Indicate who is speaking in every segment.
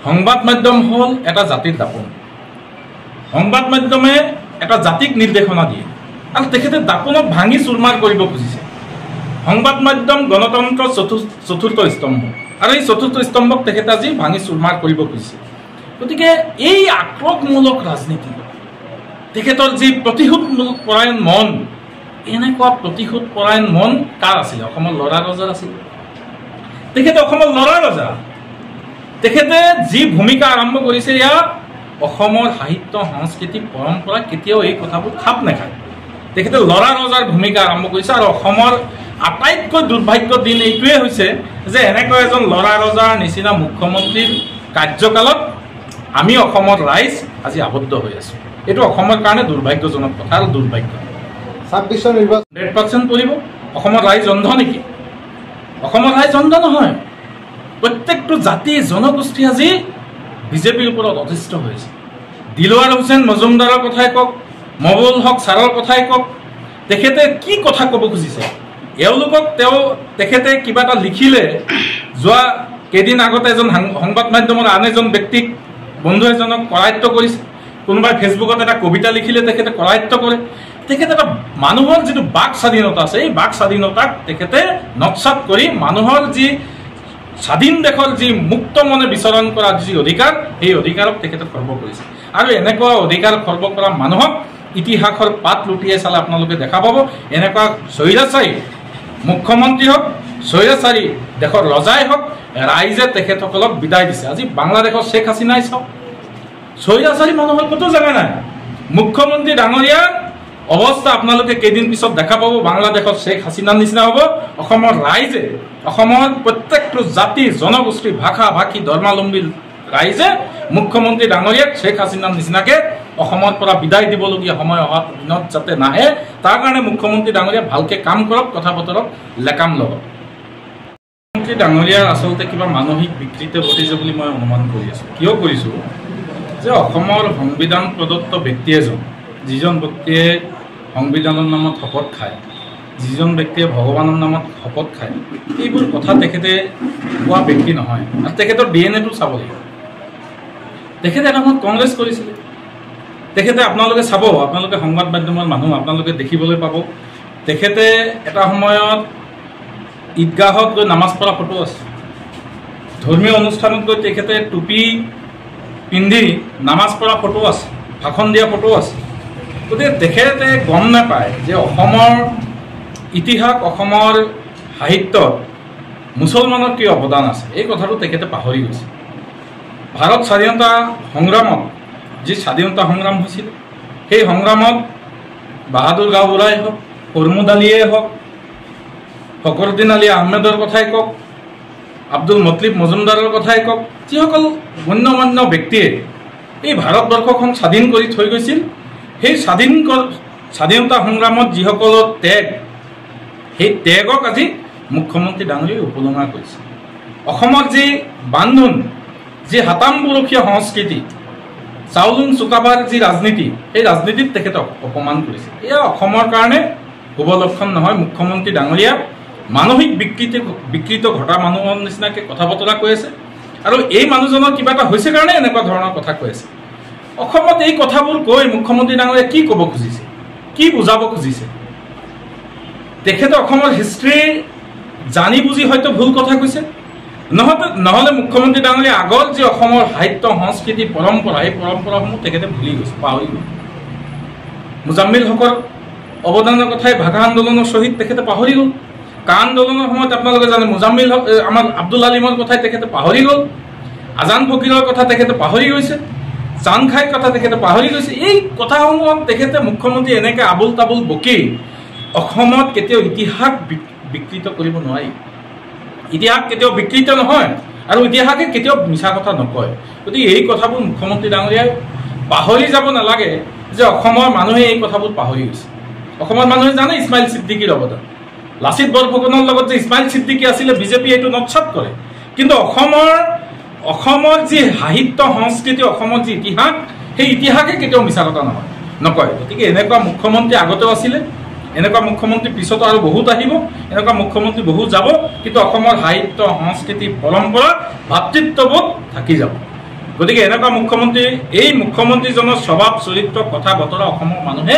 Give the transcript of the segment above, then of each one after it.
Speaker 1: সংবাদ মাধ্যম হ'ল এটা জাতিৰ দাপোন। সংবাদ মাধ্যমে এটা জাতিক নিৰ্দেশনা দিয়ে আৰু তেখেতে দাপোনক ভাঙি চুৰমাৰ কৰিব খুজিছে। সংবাদ মাধ্যম গণতন্ত্ৰৰ চতুৰ্থ স্তম্ভ আৰু এই চতুৰ্থ স্তম্ভক তেখেতে আজি ভাঙি চুৰমাৰ কৰিব খুজিছে। গতিকে এই আক্ৰমণমূলক ৰাজনীতি, তেখেতৰ যি প্ৰতিশোধ পৰায়ণ মন, এনেকুৱা প্ৰতিশোধ পৰায়ণ মন কাৰ আছিলে? অসমৰ ল'ৰা ৰজাৰ আছিল। তেখেতে অসমৰ ল'ৰা ৰজা। তেখেতে যি ভূমিকা আৰম্ভ কৰিছে, এয়া অসমৰ সাহিত্য সংস্কৃতি পৰম্পৰা কেতিয়াও এই কথাবোৰ খাপ নাখায়। তেখেতে ল'ৰা ৰজাৰ ভূমিকা আৰম্ভ কৰিছে আৰু অসমৰ আটাইতকৈ দুৰ্ভাগ্যৰ দিন এইটোৱে হৈছে যে এনেকুৱা এজন ল'ৰা ৰজাৰ নিচিনা মুখ্যমন্ত্ৰীৰ কাৰ্যকালত আমি অসমৰ ৰাইজ আজি আবদ্ধ হৈ আছো। এইটো অসমৰ কাৰণে দুৰ্ভাগ্যজনক কথা আৰু দুৰ্ভাগ্য।
Speaker 2: 26 নিৰ্বাচন
Speaker 1: 100% পৰিব। অসমৰ ৰাইজ অন্ধ নেকি? অসমৰ ৰাইজ অন্ধ নহয়। প্ৰত্যেকটো জাতি জনগোষ্ঠী আজি বিজেপিৰ ওপৰত অতিষ্ঠ হৈছে। দিলৱাৰ হুছেইন মজুমদাৰৰ কথাই কওক, মবুল হক ছাৰৰ কথাই কওক, তেখেতে কি কথা ক'ব খুজিছে? এওঁলোকক তেখেতে কিবা এটা লিখিলে, যোৱা কেইদিন আগতে এজন সংবাদ মাধ্যমৰ আন এজন ব্যক্তিক, বন্ধু এজনক কৰায়ত্ব কৰিছে। কোনোবাই ফেচবুকত এটা কবিতা লিখিলে তেখেতে কৰায়ত্ব কৰে। তেখেতে এটা মানুহৰ যিটো বাক স্বাধীনতা আছে, এই বাক স্বাধীনতাক তেখেতে নক্সাত কৰি মানুহৰ যি স্বাধীন দেশৰ যি মুক্ত মনে বিচৰণ কৰাৰ যি অধিকাৰ, সেই অধিকাৰক তেখেতে খৰ্ব কৰিছে। আৰু এনেকুৱা অধিকাৰ খৰ্ব কৰা মানুহক ইতিহাসৰ পাত লুটিয়াই চালে আপোনালোকে দেখা পাব, এনেকুৱা স্বৈৰাচাৰী মুখ্যমন্ত্ৰী হওক, স্বৈৰাচাৰী দেশৰ ৰজাই হওক, ৰাইজে তেখেতসকলক বিদায় দিছে। আজি বাংলাদেশৰ শ্বেখ হাছিনাই চাওক, স্বৈৰাচাৰী মানুহৰ ক'তো জেগা নাই। মুখ্যমন্ত্ৰী ডাঙৰীয়া অৱস্থা আপোনালোকে কেইদিন পিছত দেখা পাব, বাংলাদেশৰ শ্বেখ হাছিনাৰ নিচিনা হ'ব। অসমৰ ৰাইজে, অসমৰ প্ৰত্যেকটো জাতি জনগোষ্ঠী ভাষা ভাষী ধৰ্মাৱলম্বী ৰাইজে মুখ্যমন্ত্ৰী ডাঙৰীয়াক শ্বেখ হাছিনাৰ নিচিনাকে অসমৰ পৰা বিদায় দিবলগীয়া সময় অহা দিনত যাতে নাহে, তাৰ কাৰণে মুখ্যমন্ত্ৰী ডাঙৰীয়া ভালকে কাম কৰক, কথা বতৰক লেকাম লগাওক। মুখ্যমন্ত্ৰী ডাঙৰীয়াৰ আচলতে কিবা মানসিক বিকৃতি ঘটিছে বুলি মই অনুমান কৰি আছোঁ। কিয় কৰিছোঁ? যে অসমৰ সংবিধান প্ৰদত্ত ব্যক্তি এজন, যিজন ব্যক্তিয়ে সংবিধানৰ নামত শপত খায়, যিজন ব্যক্তিয়ে ভগৱানৰ নামত শপত খায়, এইবোৰ কথা তেখেতে কোৱা ব্যক্তি নহয়। আৰু তেখেতৰ DNA-টো চাব লাগিব। তেখেতে এটা সময়ত কংগ্ৰেছ কৰিছিলে। তেখেতে আপোনালোকে চাব, আপোনালোকে সংবাদ মাধ্যমৰ মানুহ, আপোনালোকে দেখিবলৈ পাব, তেখেতে এটা সময়ত ঈদগাহত গৈ নামাজ পঢ়া ফটো আছে। ধৰ্মীয় অনুষ্ঠানত গৈ তেখেতে টুপি পিন্ধি নামাজ পঢ়া ফটো আছে, ভাষণ দিয়া ফটো আছে। গতিকে তেখেতে গম নাপায় যে অসমৰ ইতিহাস, অসমৰ সাহিত্যত মুছলমানৰ কি অৱদান আছে, এই কথাটো তেখেতে পাহৰি গৈছে। ভাৰত স্বাধীনতা সংগ্ৰামত যি স্বাধীনতা সংগ্ৰাম হৈছিল, সেই সংগ্ৰামত বাহাদুৰ গাঁওবুঢ়াই হওক, ফৰমুদ আলীয়ে হওক, ফখৰুদ্দিন আলী আহমেদৰ কথাই কওক, আব্দুল মতলিব মজুমদাৰৰ কথাই কওক, যিসকল গণ্য মান্য ব্যক্তিয়ে এই ভাৰতবৰ্ষখন স্বাধীন কৰি থৈ গৈছিল, সেই স্বাধীনতা সংগ্ৰামত যিসকলৰ ত্যাগ, সেই ত্যাগক আজি মুখ্যমন্ত্ৰী ডাঙৰীয়াই উপলুঙা কৰিছে। অসমৰ যি বান্ধোন, যি হাতামবৰষীয়া সংস্কৃতি, চাউলুং চুকাফাৰ যি ৰাজনীতি, সেই ৰাজনীতিত তেখেতক অপমান কৰিছে। এয়া অসমৰ কাৰণে শুভ লক্ষণ নহয়। মুখ্যমন্ত্ৰী ডাঙৰীয়া মানসিক বিকৃত ঘটা মানুহৰ নিচিনাকৈ কথা বতৰা কৈ আছে, আৰু এই মানুহজনৰ কিবা এটা হৈছে কাৰণে এনেকুৱা ধৰণৰ কথা কৈ আছে। অসমত এই কথাবোৰ কৈ মুখ্যমন্ত্ৰী ডাঙৰীয়া কি ক'ব খুজিছে, কি বুজাব খুজিছে? তেখেতে অসমৰ হিষ্ট্ৰী জানি বুজি হয়তো ভুল কথা কৈছে, নহ'লে মুখ্যমন্ত্ৰী ডাঙৰীয়া আগৰ যি অসমৰ সাহিত্য সংস্কৃতি পৰম্পৰা, এই পৰম্পৰাসমূহ তেখেতে ভুলি গৈছে, পাহৰি গ'ল। মুজাম্মিল হকৰ অৱদানৰ কথাই ভাষা আন্দোলনৰ শ্বহীদ তেখেতে পাহৰি গ'ল। কা আন্দোলনৰ সময়ত আপোনালোকে জানে মুজাম্মিল হক, আমাৰ আব্দুল আলিমৰ কথাই তেখেতে পাহৰি গ'ল। আজান ফকীৰৰ কথা তেখেতে পাহৰি গৈছে। চান খাইৰ কথা তেখেতে পাহৰি গৈছে। এই কথাসমূহক তেখেতে মুখ্যমন্ত্ৰী এনেকৈ আবুল তাবুল বকি অসমত কেতিয়াও ইতিহাস বিকৃত কৰিব নোৱাৰি। ইতিহাস কেতিয়াও বিকৃত নহয়, আৰু ইতিহাসে কেতিয়াও মিছা কথা নকয়। গতিকে এই কথাবোৰ মুখ্যমন্ত্ৰী ডাঙৰীয়াই পাহৰি যাব নালাগে যে অসমৰ মানুহে এই কথাবোৰ পাহৰি গৈছে। অসমৰ মানুহে জানে ইছমাইল ছিদ্দিকীৰ অৱদান। লাচিত বৰফুকনৰ লগত যে ইছমাইল ছিদ্দিকী আছিলে, বিজেপি এইটো নৎসাত কৰে। কিন্তু অসমৰ যি সাহিত্য সংস্কৃতি, অসমৰ যি ইতিহাস, সেই ইতিহাসে কেতিয়াও মিছা কথা নকয়। গতিকে এনেকুৱা মুখ্যমন্ত্ৰী আগতেও আছিলে, এনেকুৱা মুখ্যমন্ত্ৰী পিছতো আৰু বহুত আহিব, এনেকুৱা মুখ্যমন্ত্ৰী বহুত যাব, কিন্তু অসমৰ সাহিত্য সংস্কৃতি পৰম্পৰা ভাতৃত্ববোধ থাকি যাব। গতিকে এনেকুৱা মুখ্যমন্ত্ৰী, এই মুখ্যমন্ত্ৰীজনৰ স্বভাৱ চৰিত্ৰ কথা বতৰা অসমৰ মানুহে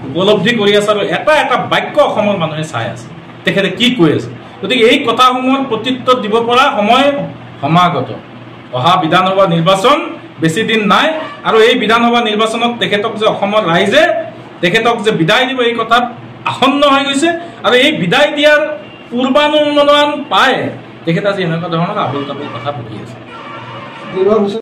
Speaker 1: উপলব্ধি কৰি আছে আৰু এটা এটা বাক্য অসমৰ মানুহে চাই আছে তেখেতে কি কৈ আছে। গতিকে এই কথাসমূহৰ প্ৰত্যুত্তৰ দিব পৰা সময় সমাগত। অহা বিধানসভা নিৰ্বাচন বেছি দিন নাই আৰু এই বিধানসভা নিৰ্বাচনত তেখেতক যে অসমৰ ৰাইজে তেখেতক যে বিদায় দিব এই কথাত আসন্ন হৈ গৈছে আৰু এই বিদায় দিয়াৰ পূৰ্বানুমান পায় তেখেতে আজি এনেকুৱা ধৰণৰ আবুল তাবুল কথা বকি আছে।